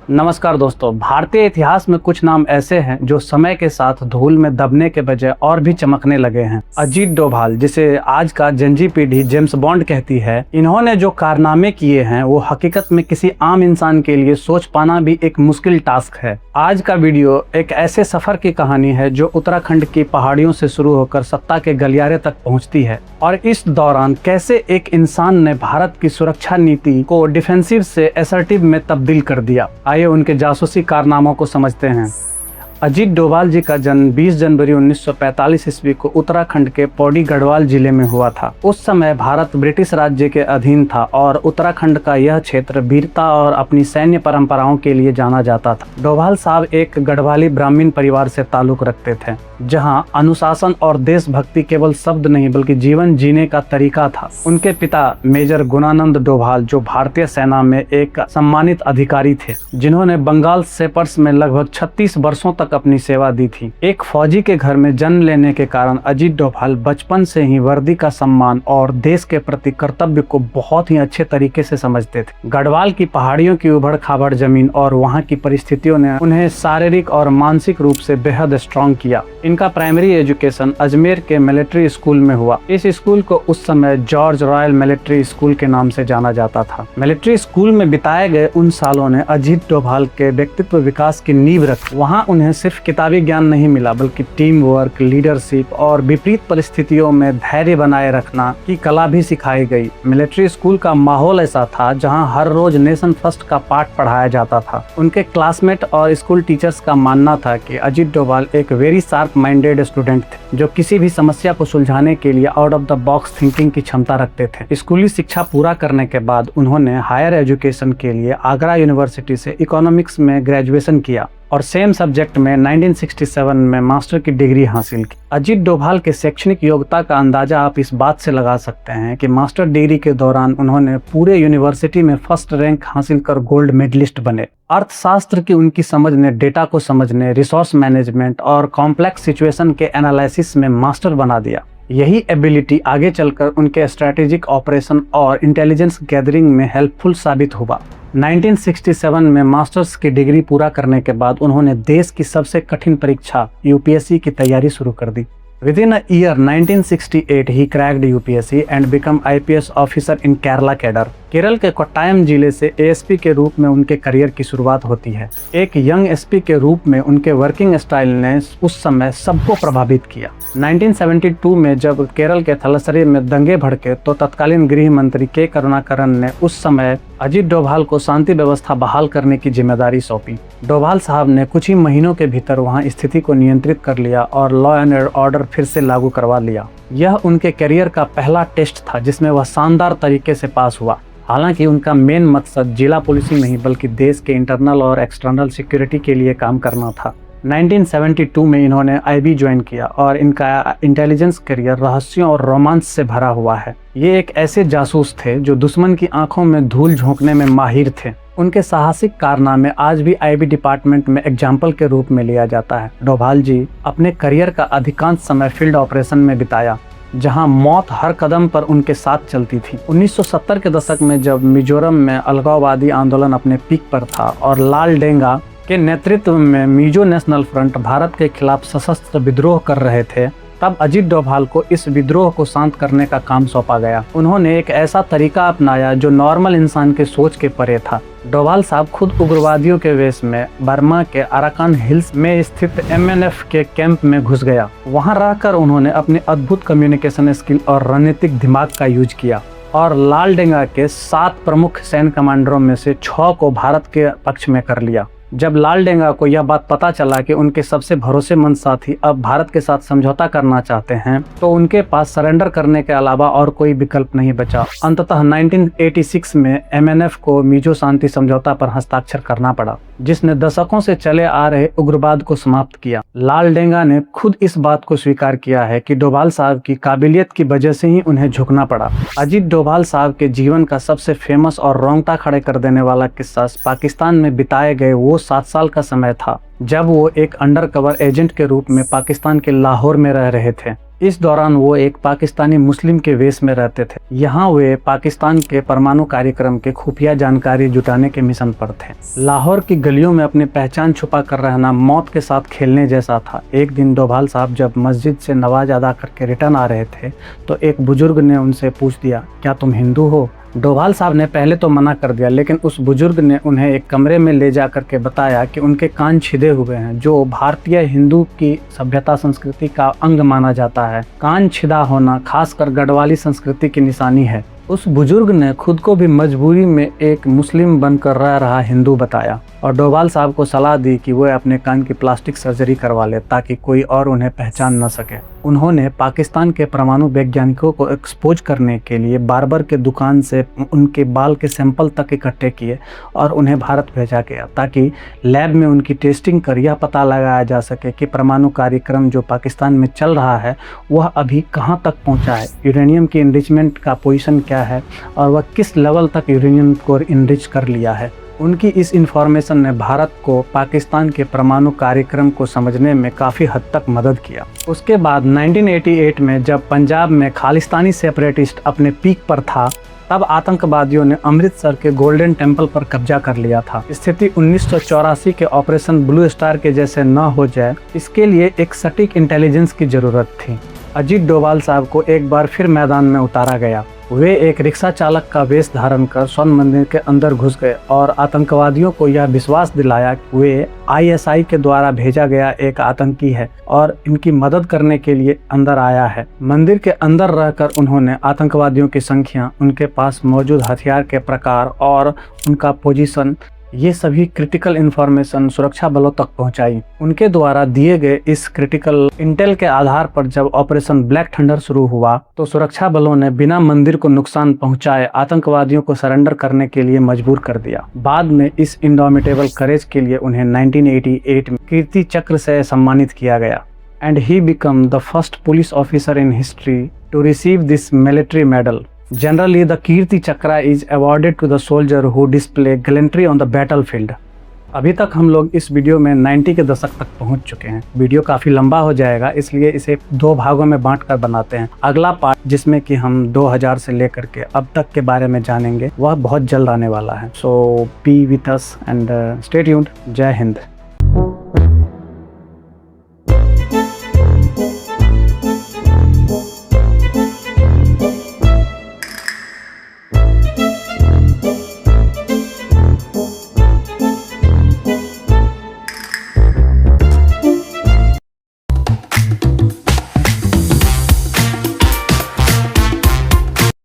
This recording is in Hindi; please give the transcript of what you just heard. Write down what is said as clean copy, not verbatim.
नमस्कार दोस्तों। भारतीय इतिहास में कुछ नाम ऐसे हैं जो समय के साथ धूल में दबने के बजाय और भी चमकने लगे हैं। अजीत डोभाल, जिसे आज का जनजी पीढ़ी जेम्स बॉन्ड कहती है, इन्होंने जो कारनामे किए हैं वो हकीकत में किसी आम इंसान के लिए सोच पाना भी एक मुश्किल टास्क है। आज का वीडियो एक ऐसे सफर की कहानी है जो उत्तराखंड की पहाड़ियों से शुरू होकर सत्ता के गलियारे तक पहुंचती है, और इस दौरान कैसे एक इंसान ने भारत की सुरक्षा नीति को डिफेंसिव से असर्टिव में तब्दील कर दिया। आइए उनके जासूसी कारनामों को समझते हैं। अजीत डोभाल जी का जन्म 20 जनवरी 1945 ईस्वी को उत्तराखंड के पौड़ी गढ़वाल जिले में हुआ था। उस समय भारत ब्रिटिश राज्य के अधीन था और उत्तराखंड का यह क्षेत्र वीरता और अपनी सैन्य परंपराओं के लिए जाना जाता था। डोभाल साहब एक गढ़वाली ब्राह्मण परिवार से ताल्लुक रखते थे, जहां अनुशासन और देशभक्ति केवल शब्द नहीं बल्कि जीवन जीने का तरीका था। उनके पिता मेजर गुणानंद डोभाल, जो भारतीय सेना में एक सम्मानित अधिकारी थे, जिन्होंने बंगाल सेपर्स में लगभग 36 वर्षों तक अपनी सेवा दी थी। एक फौजी के घर में जन्म लेने के कारण अजीत डोभाल बचपन से ही वर्दी का सम्मान और देश के प्रति कर्तव्य को बहुत ही अच्छे तरीके से समझते थे। गढ़वाल की पहाड़ियों की उबड़ खाबड़ जमीन और वहां की परिस्थितियों ने उन्हें शारीरिक और मानसिक रूप से बेहद स्ट्रॉन्ग किया। इनका प्राइमरी एजुकेशन अजमेर के मिलिट्री स्कूल में हुआ। इस स्कूल को उस समय जॉर्ज रॉयल मिलिट्री स्कूल के नाम से जाना जाता था। मिलिट्री स्कूल में बिताए गए उन सालों ने अजीत डोभाल के व्यक्तित्व विकास की नींव रखी। वहां उन्हें सिर्फ किताबी ज्ञान नहीं मिला बल्कि टीम वर्क, लीडरशिप और विपरीत परिस्थितियों में धैर्य बनाए रखना की कला भी सिखाई गई। मिलिट्री स्कूल का माहौल ऐसा था जहां हर रोज नेशन फर्स्ट का पाठ पढ़ाया जाता था। उनके क्लासमेट और स्कूल टीचर्स का मानना था कि अजीत डोभाल एक वेरी शार्प माइंडेड स्टूडेंट थे, जो किसी भी समस्या को सुलझाने के लिए out of the box thinking की क्षमता रखते थे। स्कूली शिक्षा पूरा करने के बाद उन्होंने हायर एजुकेशन के लिए आगरा यूनिवर्सिटी से इकोनॉमिक्स में ग्रेजुएशन किया और सेम सब्जेक्ट में 1967 में मास्टर की डिग्री हासिल की। अजीत डोभाल के शैक्षणिक योग्यता का अंदाजा आप इस बात से लगा सकते हैं कि मास्टर डिग्री के दौरान उन्होंने पूरे यूनिवर्सिटी में फर्स्ट रैंक हासिल कर गोल्ड मेडलिस्ट बने। अर्थशास्त्र की उनकी समझ ने डेटा को समझने, रिसोर्स मैनेजमेंट और कॉम्प्लेक्स सिचुएशन के एनालिसिस में मास्टर बना दिया। यही एबिलिटी आगे चलकर उनके स्ट्रेटेजिक ऑपरेशन और इंटेलिजेंस गैदरिंग में हेल्पफुल साबित हुआ। 1967 में मास्टर्स की डिग्री पूरा करने के बाद उन्होंने देश की सबसे कठिन परीक्षा यूपीएससी की तैयारी शुरू कर दी। Within a year 1968 he cracked UPSC and become IPS officer in Kerala cadre। Kerala के कोट्टायम जिले से एएसपी के रूप में उनके करियर की शुरुआत होती है। एक यंग एसपी के रूप में उनके वर्किंग स्टाइल ने उस समय सबको प्रभावित किया। 1972 में जब केरल के थलसरी में दंगे भड़के तो तत्कालीन गृह मंत्री के करुणाकरन ने उस समय अजीत डोभाल को शांति व्यवस्था बहाल करने की जिम्मेदारी सौंपी। डोभाल साहब ने कुछ ही महीनों के भीतर वहां स्थिति को नियंत्रित कर लिया और लॉ एंड ऑर्डर फिर से लागू करवा लिया। यह उनके करियर का पहला टेस्ट था जिसमें वह शानदार तरीके से पास हुआ। हालांकि उनका मेन मकसद जिला पुलिसिंग नहीं बल्कि देश के इंटरनल और एक्सटर्नल सिक्योरिटी के लिए काम करना था। 1972 में इन्होंने आईबी ज्वाइन किया और इनका इंटेलिजेंस करियर रहस्यों और रोमांस से भरा हुआ है। ये एक ऐसे जासूस थे जो दुश्मन की आंखों में धूल झोंकने में माहिर थे। उनके साहसिक कारनामे आज भी आईबी डिपार्टमेंट में एग्जाम्पल के रूप में लिया जाता है। डोभाल जी अपने करियर का अधिकांश समय फील्ड ऑपरेशन में बिताया, जहां मौत हर कदम पर उनके साथ चलती थी। 1970 के दशक में जब मिजोरम में अलगाववादी आंदोलन अपने पीक पर था और लाल डेंगा के नेतृत्व में मिजो नेशनल फ्रंट भारत के खिलाफ सशस्त्र विद्रोह कर रहे थे, तब अजीत डोभाल को इस विद्रोह को शांत करने का काम सौंपा गया। उन्होंने एक ऐसा तरीका अपनाया जो नॉर्मल इंसान के सोच के परे था। डोभाल साहब खुद उग्रवादियों के वेश में बर्मा के अराकान हिल्स में स्थित एमएनएफ के कैंप में घुस गया। वहां रहकर उन्होंने अपनी अद्भुत कम्युनिकेशन स्किल और रणनीतिक दिमाग का यूज किया और लाल डेंगा के 7 प्रमुख सैन्य कमांडरों में से 6 को भारत के पक्ष में कर लिया। जब लाल डेंगा को यह बात पता चला कि उनके सबसे भरोसेमंद साथी अब भारत के साथ समझौता करना चाहते हैं, तो उनके पास सरेंडर करने के अलावा और कोई विकल्प नहीं बचा। अंततः 1986 में एमएनएफ को मिजो शांति समझौता पर हस्ताक्षर करना पड़ा, जिसने दशकों से चले आ रहे उग्रवाद को समाप्त किया। लाल डेंगा ने खुद इस बात को स्वीकार किया है कि डोभाल साहब की काबिलियत की वजह से ही उन्हें झुकना पड़ा। अजीत डोभाल साहब के जीवन का सबसे फेमस और रोंगटा खड़े कर देने वाला किस्सा पाकिस्तान में बिताए गए वो 7 साल का समय था, जब वो एक अंडरकवर एजेंट के रूप में पाकिस्तान के लाहौर में रह रहे थे। इस दौरान वो एक पाकिस्तानी मुस्लिम के वेश में रहते थे। यहाँ वे पाकिस्तान के परमाणु कार्यक्रम के खुफिया जानकारी जुटाने के मिशन पर थे। लाहौर की गलियों में अपनी पहचान छुपा कर रहना मौत के साथ खेलने जैसा था। एक दिन डोभाल साहब जब मस्जिद से नमाज अदा करके रिटर्न आ रहे थे तो एक बुजुर्ग ने उनसे पूछ दिया, क्या तुम हिंदू हो? डोभाल साहब ने पहले तो मना कर दिया, लेकिन उस बुजुर्ग ने उन्हें एक कमरे में ले जा करके बताया कि उनके कान छिदे हुए हैं, जो भारतीय हिंदू की सभ्यता संस्कृति का अंग माना जाता है। कान छिदा होना खासकर गढ़वाली संस्कृति की निशानी है। उस बुजुर्ग ने खुद को भी मजबूरी में एक मुस्लिम बनकर रह रहा हिंदू बताया और डोभाल साहब को सलाह दी कि वह अपने कान की प्लास्टिक सर्जरी करवा ले ताकि कोई और उन्हें पहचान न सके। उन्होंने पाकिस्तान के परमाणु वैज्ञानिकों को एक्सपोज करने के लिए बार्बर के दुकान से उनके बाल के सैंपल तक इकट्ठे किए और उन्हें भारत भेजा गया ताकि लैब में उनकी टेस्टिंग कर यह पता लगाया जा सके कि परमाणु कार्यक्रम जो पाकिस्तान में चल रहा है वह अभी कहाँ तक पहुँचा है, यूरेनियम की इनरिचमेंट का पोजीशन क्या है और वह किस लेवल तक यूरेनियम को इनरिच कर लिया है। उनकी इस इंफॉर्मेशन ने भारत को पाकिस्तान के परमाणु कार्यक्रम को समझने में काफ़ी हद तक मदद किया। उसके बाद 1988 में जब पंजाब में खालिस्तानी सेपरेटिस्ट अपने पीक पर था, तब आतंकवादियों ने अमृतसर के गोल्डन टेम्पल पर कब्जा कर लिया था। स्थिति 1984 के ऑपरेशन ब्लू स्टार के जैसे न हो जाए, इसके लिए एक सटीक इंटेलिजेंस की ज़रूरत थी। अजीत डोभाल साहब को एक बार फिर मैदान में उतारा गया। वे एक रिक्शा चालक का वेश धारण कर स्वर्ण मंदिर के अंदर घुस गए और आतंकवादियों को यह विश्वास दिलाया कि वे ISI के द्वारा भेजा गया एक आतंकी है और इनकी मदद करने के लिए अंदर आया है। मंदिर के अंदर रहकर उन्होंने आतंकवादियों की संख्या, उनके पास मौजूद हथियार के प्रकार और उनका पोजीशन, ये सभी क्रिटिकल इंफॉर्मेशन सुरक्षा बलों तक पहुंचाई। उनके द्वारा दिए गए इस क्रिटिकल इंटेल के आधार पर जब ऑपरेशन ब्लैक थंडर शुरू हुआ तो सुरक्षा बलों ने बिना मंदिर को नुकसान पहुंचाए आतंकवादियों को सरेंडर करने के लिए मजबूर कर दिया। बाद में इस इंडोमिटेबल करेज के लिए उन्हें 1988 में कीर्ति चक्र से सम्मानित किया गया and he become the first police officer in history to receive this military medal. Generally, the Kirti Chakra is awarded to the soldier who display gallantry on the battlefield. अभी तक हम लोग इस वीडियो में 90 के दशक तक पहुंच चुके हैं। वीडियो काफ़ी लंबा हो जाएगा, इसलिए इसे 2 भागों में बांटकर बनाते हैं। अगला पार्ट जिसमें कि हम 2000 से लेकर के अब तक के बारे में जानेंगे, वह बहुत जल्द आने वाला है। So be with us and stay tuned. Jai Hind.